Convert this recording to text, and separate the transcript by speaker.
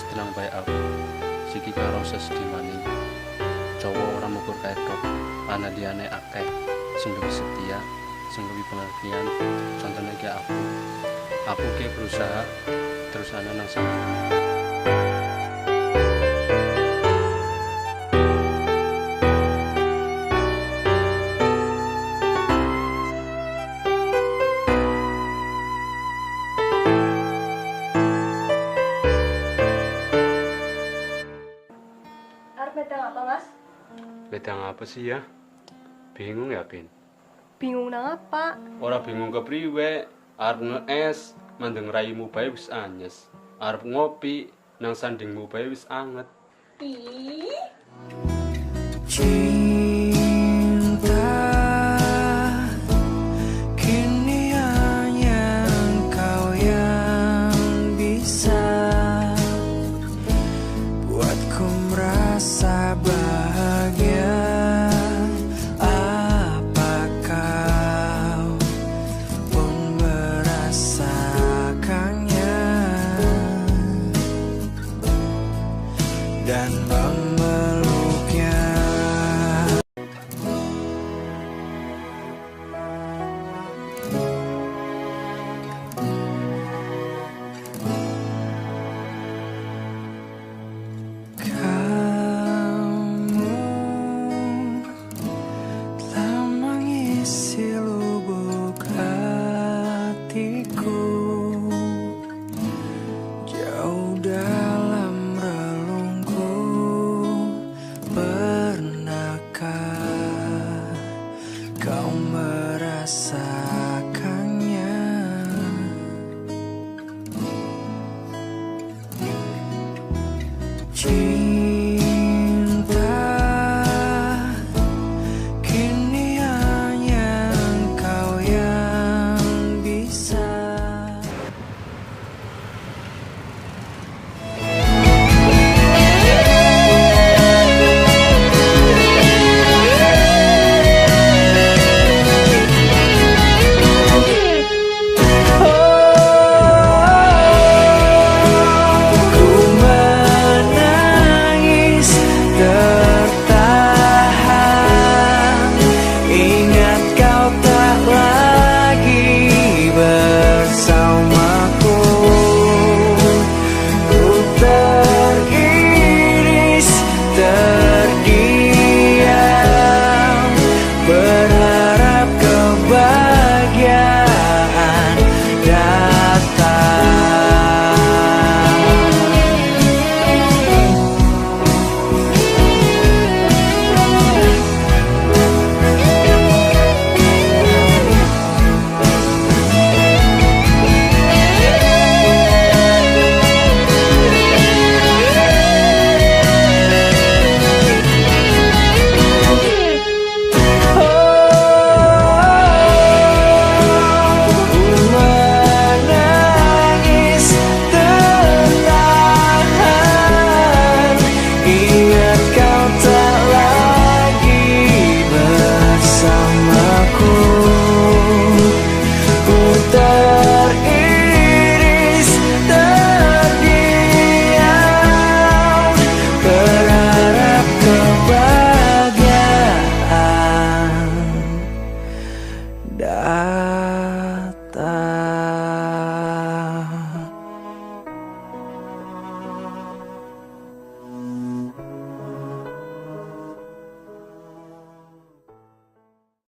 Speaker 1: Setelah bae aku siki karo sesedih maning. Cowok orang mukur kedok, ana liyane akeh sing luwih setia, sing luwih pengertian. Contohnya kayak aku kayak berusaha terus ana nang sana.
Speaker 2: Arep medang apa, Mas?
Speaker 1: Bedang apa sih ya? Bingung ya, Pin?
Speaker 2: Bingung nang apa?
Speaker 1: Ora bingung kepriwe, arep nge-es, mandeng raimu bae wis anyes. Arep ngopi, nang sandingmu bae wis anget.
Speaker 2: Ih,
Speaker 3: Cinta kini hanya engkau yang bisa buatku merasa bahagia. Apa kau pun merasakannya dan memeluknya. Kamu telah mengisi lubuk hatiku, jauh dalam relungku. Pernahkah kau merasakannya? Cinta